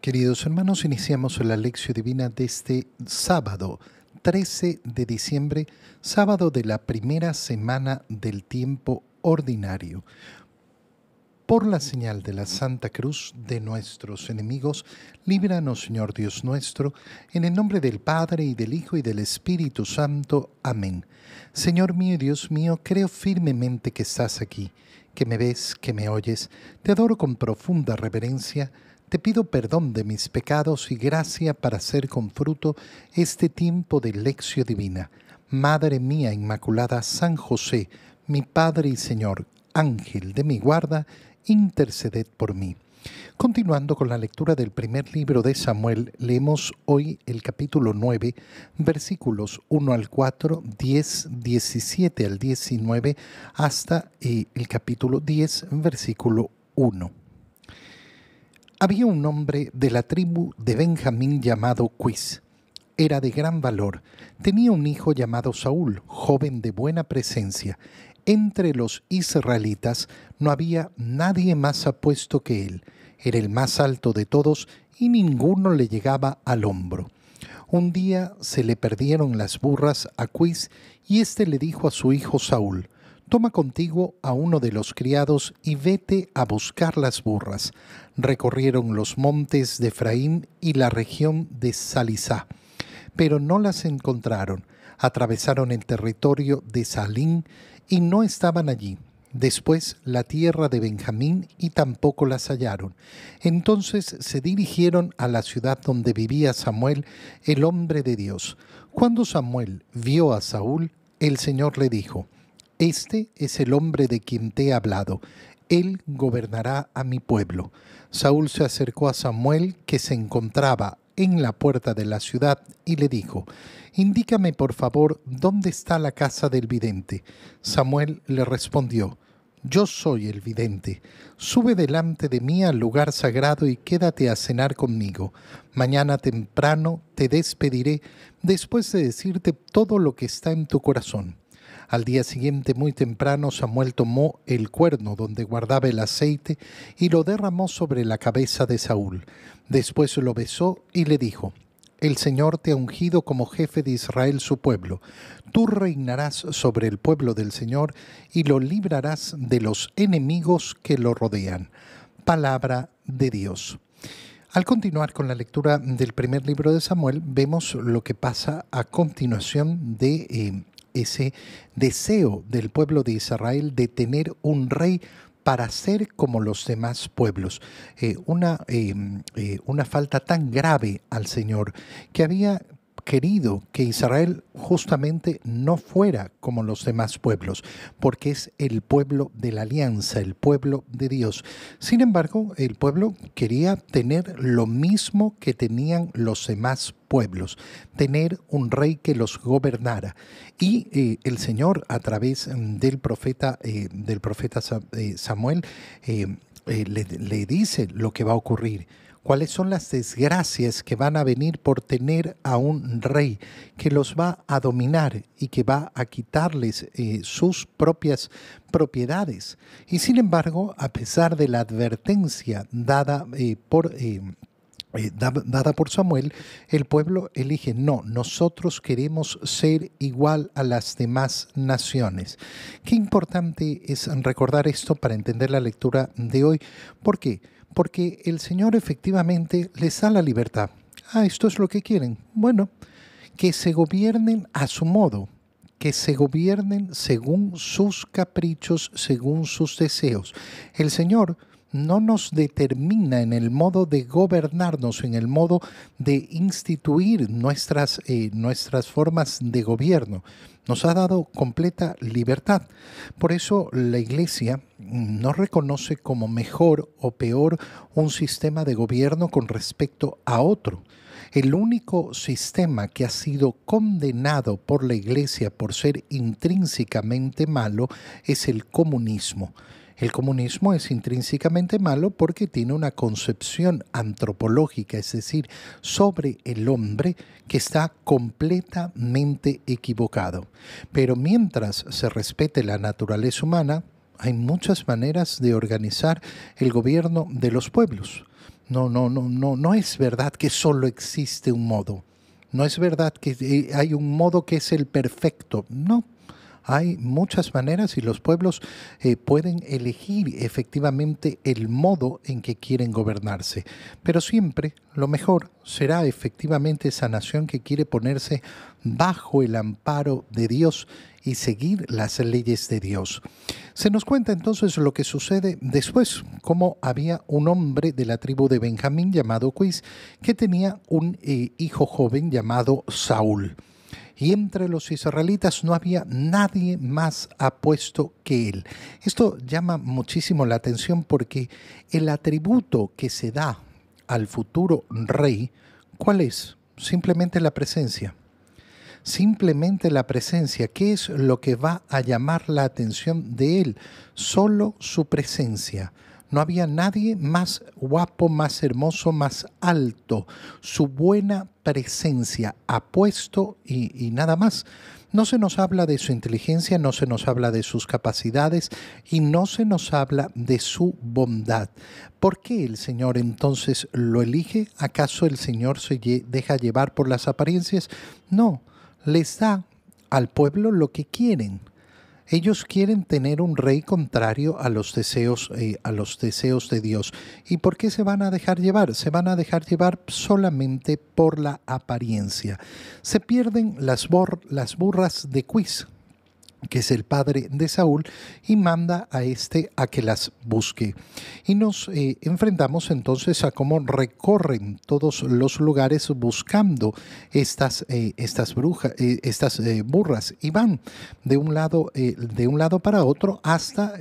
Queridos hermanos, iniciamos la lección divina de este sábado, 13 de diciembre, sábado de la primera semana del tiempo ordinario. Por la señal de la Santa Cruz de nuestros enemigos, líbranos, Señor Dios nuestro, en el nombre del Padre, y del Hijo, y del Espíritu Santo. Amén. Señor mío y Dios mío, creo firmemente que estás aquí, que me ves, que me oyes. Te adoro con profunda reverencia. Te pido perdón de mis pecados y gracia para hacer con fruto este tiempo de lección divina. Madre mía Inmaculada, San José, mi Padre y Señor, Ángel de mi guarda, interceded por mí. Continuando con la lectura del primer libro de Samuel, leemos hoy el capítulo 9, versículos 1 al 4, 10, 17 al 19, hasta el capítulo 10, versículo 1. Había un hombre de la tribu de Benjamín llamado Quis. Era de gran valor. Tenía un hijo llamado Saúl, joven de buena presencia. Entre los israelitas no había nadie más apuesto que él. Era el más alto de todos y ninguno le llegaba al hombro. Un día se le perdieron las burras a Quis y éste le dijo a su hijo Saúl: «Toma contigo a uno de los criados y vete a buscar las burras». Recorrieron los montes de Efraín y la región de Salisá, pero no las encontraron. Atravesaron el territorio de Salín y no estaban allí. Después la tierra de Benjamín y tampoco las hallaron. Entonces se dirigieron a la ciudad donde vivía Samuel, el hombre de Dios. Cuando Samuel vio a Saúl, el Señor le dijo: «Este es el hombre de quien te he hablado. Él gobernará a mi pueblo». Saúl se acercó a Samuel, que se encontraba en la puerta de la ciudad, y le dijo: «Indícame por favor dónde está la casa del vidente». Samuel le respondió: «Yo soy el vidente. Sube delante de mí al lugar sagrado y quédate a cenar conmigo. Mañana temprano te despediré después de decirte todo lo que está en tu corazón». Al día siguiente, muy temprano, Samuel tomó el cuerno donde guardaba el aceite y lo derramó sobre la cabeza de Saúl. Después lo besó y le dijo: «El Señor te ha ungido como jefe de Israel, su pueblo. Tú reinarás sobre el pueblo del Señor y lo librarás de los enemigos que lo rodean». Palabra de Dios. Al continuar con la lectura del primer libro de Samuel, vemos lo que pasa a continuación de ese deseo del pueblo de Israel de tener un rey para ser como los demás pueblos. Una falta tan grave al Señor, que había querido que Israel justamente no fuera como los demás pueblos, porque es el pueblo de la alianza, el pueblo de Dios. Sin embargo, el pueblo quería tener lo mismo que tenían los demás pueblos, tener un rey que los gobernara. Y el Señor, a través del profeta Samuel, le dice lo que va a ocurrir. ¿Cuáles son las desgracias que van a venir por tener a un rey que los va a dominar y que va a quitarles sus propias propiedades? Y sin embargo, a pesar de la advertencia dada por Samuel, el pueblo elige: no, nosotros queremos ser igual a las demás naciones. Qué importante es recordar esto para entender la lectura de hoy. ¿Por qué? Porque el Señor efectivamente les da la libertad. Esto es lo que quieren. Bueno, que se gobiernen a su modo, que se gobiernen según sus caprichos, según sus deseos. El Señor no nos determina en el modo de gobernarnos, en el modo de instituir nuestras formas de gobierno. Nos ha dado completa libertad. Por eso la Iglesia no reconoce como mejor o peor un sistema de gobierno con respecto a otro. El único sistema que ha sido condenado por la Iglesia por ser intrínsecamente malo es el comunismo. El comunismo es intrínsecamente malo porque tiene una concepción antropológica, es decir, sobre el hombre, que está completamente equivocado. Pero mientras se respete la naturaleza humana, hay muchas maneras de organizar el gobierno de los pueblos. No es verdad que solo existe un modo. No es verdad que hay un modo que es el perfecto. No, hay muchas maneras y los pueblos pueden elegir efectivamente el modo en que quieren gobernarse. Pero siempre lo mejor será efectivamente esa nación que quiere ponerse bajo el amparo de Dios y seguir las leyes de Dios. Se nos cuenta entonces lo que sucede después, como había un hombre de la tribu de Benjamín llamado Quis, que tenía un hijo joven llamado Saúl. Y entre los israelitas no había nadie más apuesto que él. Esto llama muchísimo la atención porque el atributo que se da al futuro rey, ¿cuál es? Simplemente la presencia. Simplemente la presencia. ¿Qué es lo que va a llamar la atención de él? Solo su presencia. No había nadie más guapo, más hermoso, más alto. Su buena presencia, apuesto y nada más. No se nos habla de su inteligencia, no se nos habla de sus capacidades y no se nos habla de su bondad. ¿Por qué el Señor entonces lo elige? ¿Acaso el Señor se deja llevar por las apariencias? No, les da al pueblo lo que quieren. Ellos quieren tener un rey contrario a los deseos de Dios. ¿Y por qué se van a dejar llevar? Se van a dejar llevar solamente por la apariencia. Se pierden las burras de Quis, que es el padre de Saúl, y manda a a que las busque. Y nos enfrentamos entonces a cómo recorren todos los lugares buscando estas burras, y van de un lado para otro hasta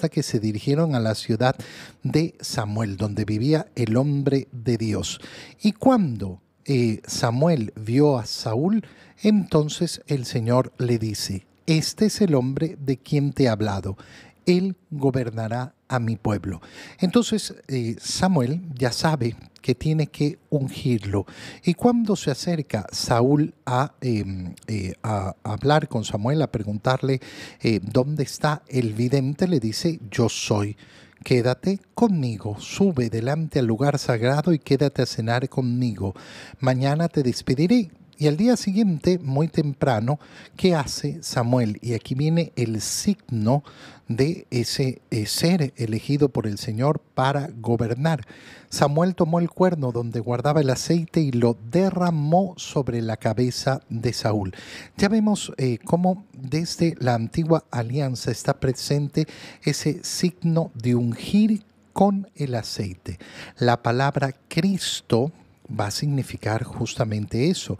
que se dirigieron a la ciudad de Samuel, donde vivía el hombre de Dios. Y cuando Samuel vio a Saúl, entonces el Señor le dice: este es el hombre de quien te he hablado. Él gobernará a mi pueblo. Entonces Samuel ya sabe que tiene que ungirlo. Y cuando se acerca Saúl a hablar con Samuel, a preguntarle dónde está el vidente, le dice: yo soy. Quédate conmigo, sube delante al lugar sagrado y quédate a cenar conmigo. Mañana te despediré. Y al día siguiente, muy temprano, ¿qué hace Samuel? Y aquí viene el signo de ese ser elegido por el Señor para gobernar. Samuel tomó el cuerno donde guardaba el aceite y lo derramó sobre la cabeza de Saúl. Ya vemos cómo desde la antigua alianza está presente ese signo de ungir con el aceite. La palabra Cristo va a significar justamente eso,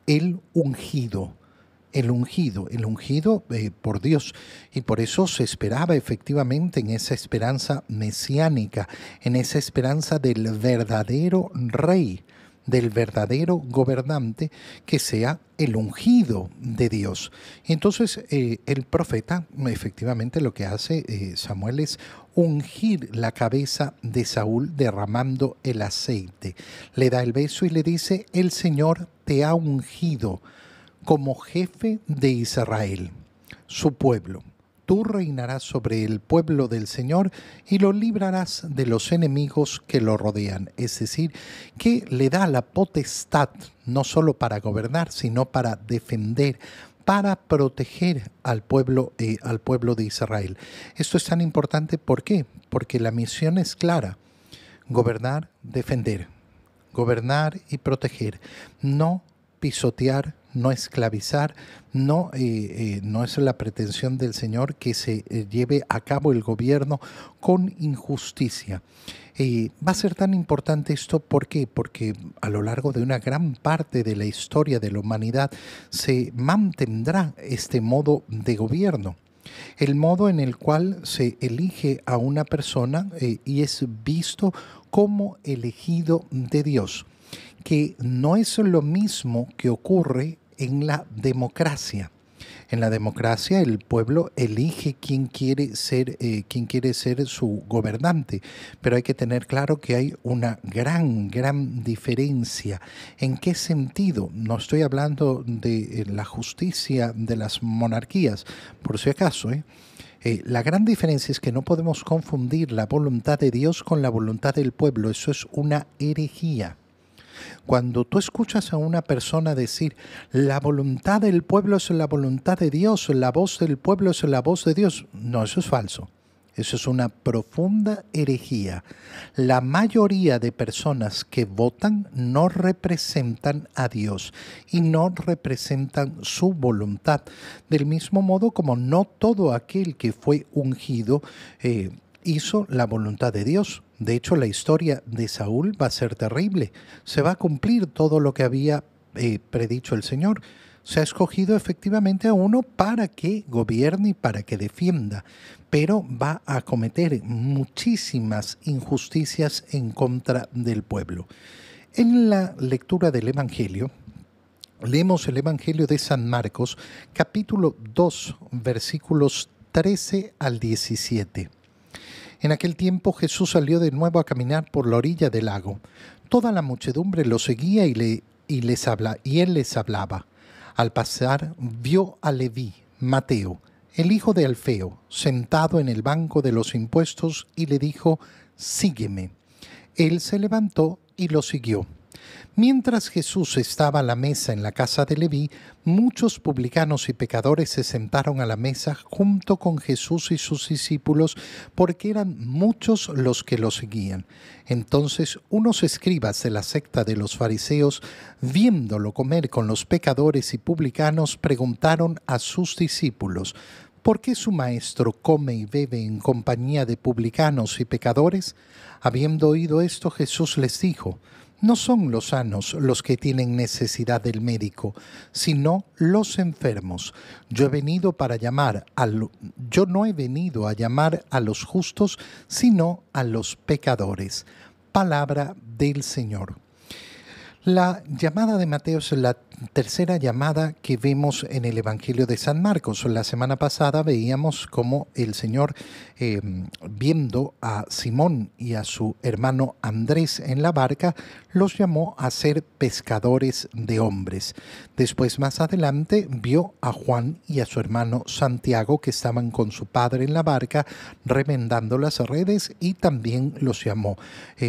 el ungido por Dios. Y por eso se esperaba efectivamente en esa esperanza mesiánica, en esa esperanza del verdadero rey, del verdadero gobernante, que sea el ungido de Dios. Y entonces el profeta efectivamente lo que hace Samuel es ungir la cabeza de Saúl derramando el aceite. Le da el beso y le dice: el Señor te ha ungido como jefe de Israel, su pueblo. Tú reinarás sobre el pueblo del Señor y lo librarás de los enemigos que lo rodean. Es decir, que le da la potestad no solo para gobernar, sino para defender, para proteger al pueblo de Israel. Esto es tan importante, ¿por qué? Porque la misión es clara: gobernar, defender, gobernar y proteger, no pisotear, no esclavizar. No es la pretensión del Señor que se lleve a cabo el gobierno con injusticia. Va a ser tan importante esto, ¿por qué? Porque a lo largo de una gran parte de la historia de la humanidad se mantendrá este modo de gobierno. El modo en el cual se elige a una persona y es visto como elegido de Dios, que no es lo mismo que ocurre en la democracia. En la democracia el pueblo elige quién quiere ser su gobernante, pero hay que tener claro que hay una gran diferencia. ¿En qué sentido? No estoy hablando de la justicia de las monarquías, por si acaso, ¿eh? La gran diferencia es que no podemos confundir la voluntad de Dios con la voluntad del pueblo. Eso es una herejía. Cuando tú escuchas a una persona decir, la voluntad del pueblo es la voluntad de Dios, la voz del pueblo es la voz de Dios, no, eso es falso. Eso es una profunda herejía. La mayoría de personas que votan no representan a Dios y no representan su voluntad. Del mismo modo como no todo aquel que fue ungido hizo la voluntad de Dios. De hecho, la historia de Saúl va a ser terrible. Se va a cumplir todo lo que había predicho el Señor. Se ha escogido efectivamente a uno para que gobierne y para que defienda, pero va a cometer muchísimas injusticias en contra del pueblo. En la lectura del Evangelio, leemos el Evangelio de San Marcos, capítulo 2, versículos 13 al 17. En aquel tiempo Jesús salió de nuevo a caminar por la orilla del lago. Toda la muchedumbre lo seguía y él les hablaba. Al pasar vio a Leví, Mateo, el hijo de Alfeo, sentado en el banco de los impuestos y le dijo, «Sígueme». Él se levantó y lo siguió. Mientras Jesús estaba a la mesa en la casa de Leví, muchos publicanos y pecadores se sentaron a la mesa junto con Jesús y sus discípulos, porque eran muchos los que lo seguían. Entonces unos escribas de la secta de los fariseos, viéndolo comer con los pecadores y publicanos, preguntaron a sus discípulos, ¿por qué su maestro come y bebe en compañía de publicanos y pecadores? Habiendo oído esto, Jesús les dijo, no son los sanos los que tienen necesidad del médico, sino los enfermos. Yo no he venido a llamar a los justos, sino a los pecadores. Palabra del Señor. La llamada de Mateo es la tercera llamada que vemos en el Evangelio de San Marcos. La semana pasada veíamos cómo el Señor, viendo a Simón y a su hermano Andrés en la barca, los llamó a ser pescadores de hombres. Después, más adelante, vio a Juan y a su hermano Santiago, que estaban con su padre en la barca, remendando las redes, y también los llamó.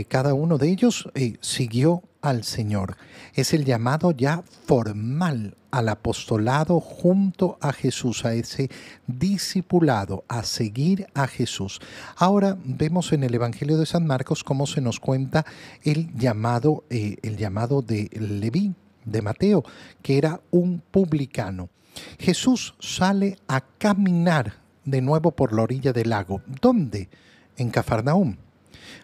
Cada uno de ellos siguió al Señor. Es el llamado ya formal al apostolado junto a Jesús, a ese discipulado, a seguir a Jesús. Ahora vemos en el Evangelio de San Marcos cómo se nos cuenta el llamado de Leví, de Mateo, que era un publicano. Jesús sale a caminar de nuevo por la orilla del lago. ¿Dónde? En Cafarnaúm.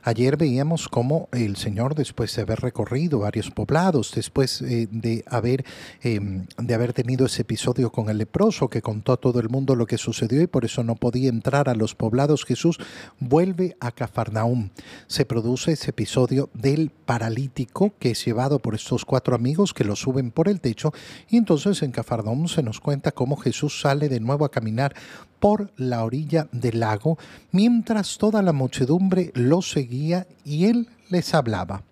Ayer veíamos cómo el Señor, después de haber recorrido varios poblados, después de haber tenido ese episodio con el leproso que contó a todo el mundo lo que sucedió y por eso no podía entrar a los poblados, Jesús vuelve a Cafarnaúm. Se produce ese episodio del paralítico que es llevado por estos 4 amigos que lo suben por el techo, y entonces en Cafarnaúm se nos cuenta cómo Jesús sale de nuevo a caminar por la orilla del lago, mientras toda la muchedumbre lo seguía y él les hablaba.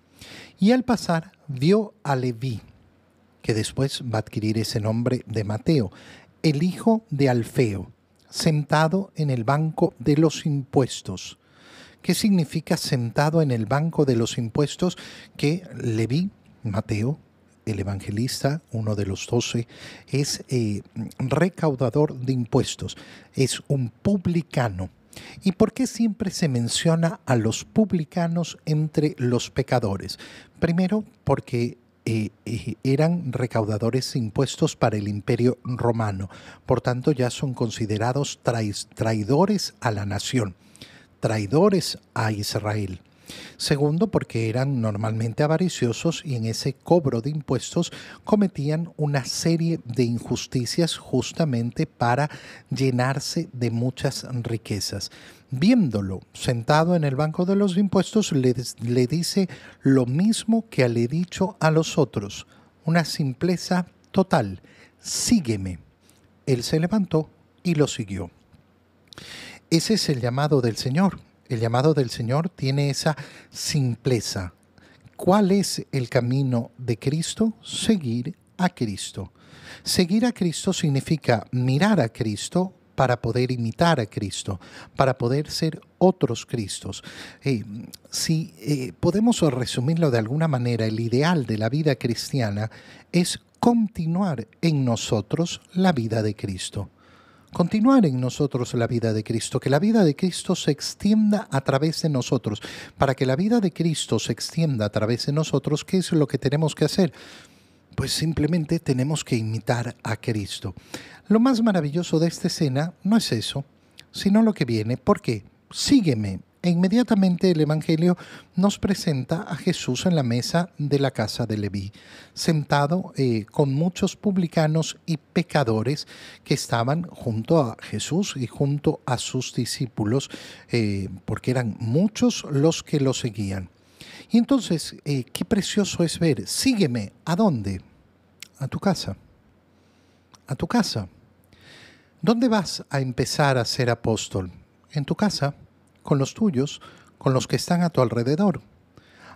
Y al pasar vio a Leví, que después va a adquirir ese nombre de Mateo, el hijo de Alfeo, sentado en el banco de los impuestos. ¿Qué significa sentado en el banco de los impuestos? Que Leví, Mateo, el evangelista, uno de los 12, es recaudador de impuestos, es un publicano. ¿Y por qué siempre se menciona a los publicanos entre los pecadores? Primero, porque eran recaudadores de impuestos para el Imperio Romano, por tanto ya son considerados traidores a la nación, traidores a Israel. Segundo, porque eran normalmente avariciosos y en ese cobro de impuestos cometían una serie de injusticias justamente para llenarse de muchas riquezas. Viéndolo sentado en el banco de los impuestos, le dice lo mismo que le he dicho a los otros, una simpleza total: sígueme. Él se levantó y lo siguió. Ese es el llamado del Señor. El llamado del Señor tiene esa simpleza. ¿Cuál es el camino de Cristo? Seguir a Cristo. Seguir a Cristo significa mirar a Cristo para poder imitar a Cristo, para poder ser otros Cristos. Si podemos resumirlo de alguna manera, el ideal de la vida cristiana es continuar en nosotros la vida de Cristo. Continuar en nosotros la vida de Cristo, que la vida de Cristo se extienda a través de nosotros. Para que la vida de Cristo se extienda a través de nosotros, ¿qué es lo que tenemos que hacer? Pues simplemente tenemos que imitar a Cristo. Lo más maravilloso de esta escena no es eso, sino lo que viene. ¿Por qué? Sígueme. E inmediatamente el Evangelio nos presenta a Jesús en la mesa de la casa de Leví, sentado con muchos publicanos y pecadores que estaban junto a Jesús y junto a sus discípulos, porque eran muchos los que lo seguían. Y entonces, qué precioso es ver, sígueme, ¿a dónde? A tu casa, a tu casa. ¿Dónde vas a empezar a ser apóstol? En tu casa, con los tuyos, con los que están a tu alrededor.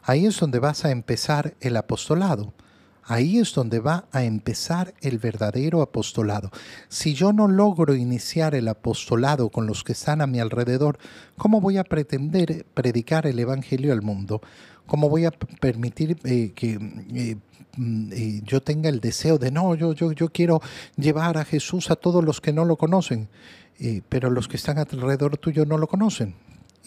Ahí es donde vas a empezar el apostolado. Ahí es donde va a empezar el verdadero apostolado. Si yo no logro iniciar el apostolado con los que están a mi alrededor, ¿cómo voy a pretender predicar el Evangelio al mundo? ¿Cómo voy a permitir que yo tenga el deseo de, no, yo quiero llevar a Jesús a todos los que no lo conocen, pero los que están alrededor tuyo no lo conocen?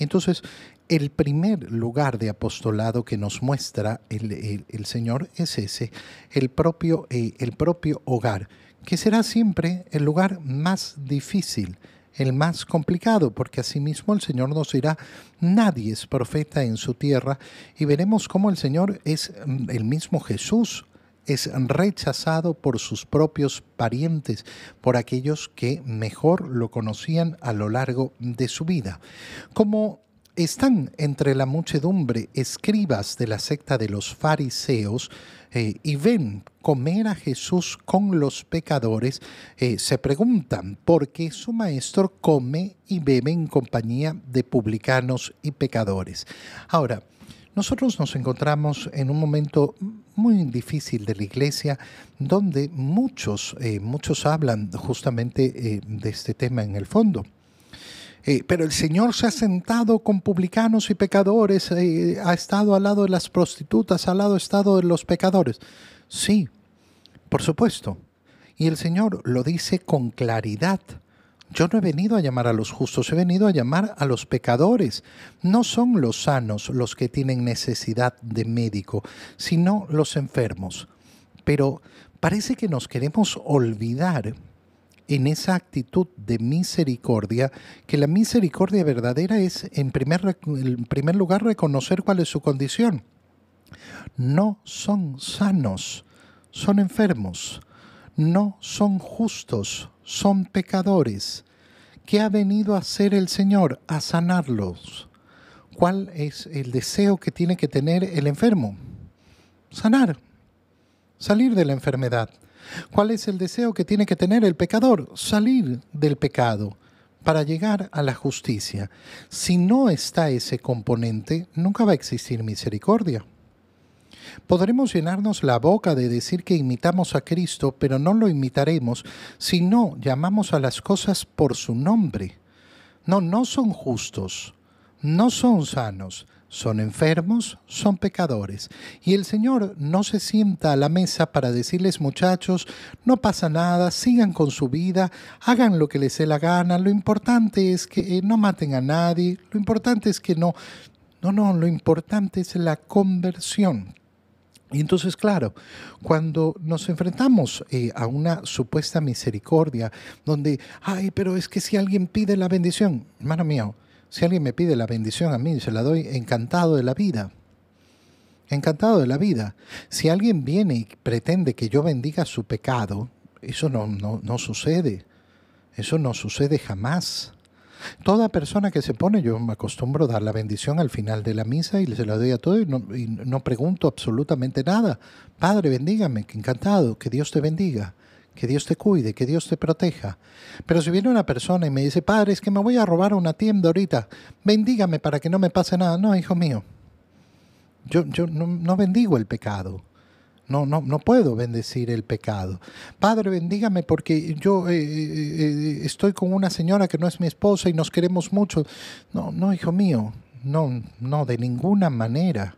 Entonces, el primer lugar de apostolado que nos muestra el Señor es ese, el propio hogar, que será siempre el lugar más difícil, el más complicado, porque asimismo el Señor nos dirá, nadie es profeta en su tierra, y veremos cómo el Señor es el mismo Jesús, es rechazado por sus propios parientes, por aquellos que mejor lo conocían a lo largo de su vida. Como están entre la muchedumbre escribas de la secta de los fariseos y ven comer a Jesús con los pecadores, se preguntan por qué su maestro come y bebe en compañía de publicanos y pecadores. Ahora, nosotros nos encontramos en un momento muy difícil de la iglesia, donde muchos hablan justamente de este tema en el fondo. Pero el Señor se ha sentado con publicanos y pecadores, ha estado al lado de las prostitutas, al lado ha estado de los pecadores. Sí, por supuesto. Y el Señor lo dice con claridad. Yo no he venido a llamar a los justos, he venido a llamar a los pecadores. No son los sanos los que tienen necesidad de médico, sino los enfermos. Pero parece que nos queremos olvidar en esa actitud de misericordia, que la misericordia verdadera es, en primer lugar, reconocer cuál es su condición. No son sanos, son enfermos. No son justos, son pecadores. ¿Qué ha venido a hacer el Señor? A sanarlos. ¿Cuál es el deseo que tiene que tener el enfermo? Sanar, salir de la enfermedad. ¿Cuál es el deseo que tiene que tener el pecador? Salir del pecado para llegar a la justicia. Si no está ese componente, nunca va a existir misericordia. Podremos llenarnos la boca de decir que imitamos a Cristo, pero no lo imitaremos si no llamamos a las cosas por su nombre. No son justos, no son sanos, son enfermos, son pecadores. Y el Señor no se sienta a la mesa para decirles, muchachos, no pasa nada, sigan con su vida, hagan lo que les dé la gana, lo importante es que no maten a nadie, lo importante es que no, lo importante es la conversión. Y entonces, claro, cuando nos enfrentamos a una supuesta misericordia, donde, pero es que si alguien pide la bendición, hermano mío, si alguien me pide la bendición a mí, se la doy encantado de la vida. Encantado de la vida. Si alguien viene y pretende que yo bendiga su pecado, eso no sucede. Eso no sucede jamás. Toda persona que se pone, yo me acostumbro a dar la bendición al final de la misa y se la doy a todo y no pregunto absolutamente nada. Padre, bendígame, que encantado, que Dios te bendiga. Que Dios te cuide, que Dios te proteja. Pero si viene una persona y me dice, padre, es que me voy a robar a una tienda ahorita, bendígame para que no me pase nada. No, hijo mío, yo no bendigo el pecado. No puedo bendecir el pecado. Padre, bendígame porque yo estoy con una señora que no es mi esposa y nos queremos mucho. No, hijo mío, no, de ninguna manera.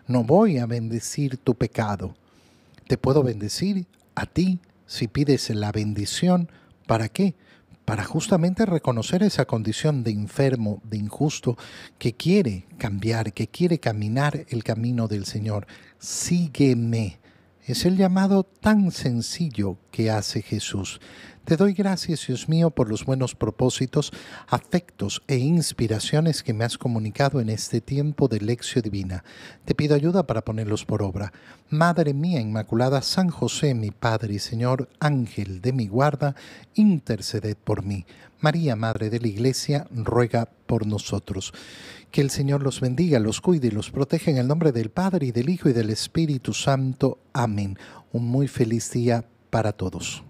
No voy a bendecir tu pecado. Te puedo bendecir a ti si pides la bendición. ¿Para qué? Para justamente reconocer esa condición de enfermo, de injusto, que quiere cambiar, que quiere caminar el camino del Señor. Sígueme. Es el llamado tan sencillo que hace Jesús. Te doy gracias, Dios mío, por los buenos propósitos, afectos e inspiraciones que me has comunicado en este tiempo de lección divina. Te pido ayuda para ponerlos por obra. Madre mía Inmaculada, San José, mi Padre y Señor, Ángel de mi guarda, interceded por mí. María, Madre de la Iglesia, ruega por nosotros. Que el Señor los bendiga, los cuide y los proteja en el nombre del Padre y del Hijo y del Espíritu Santo. Amén. Un muy feliz día para todos.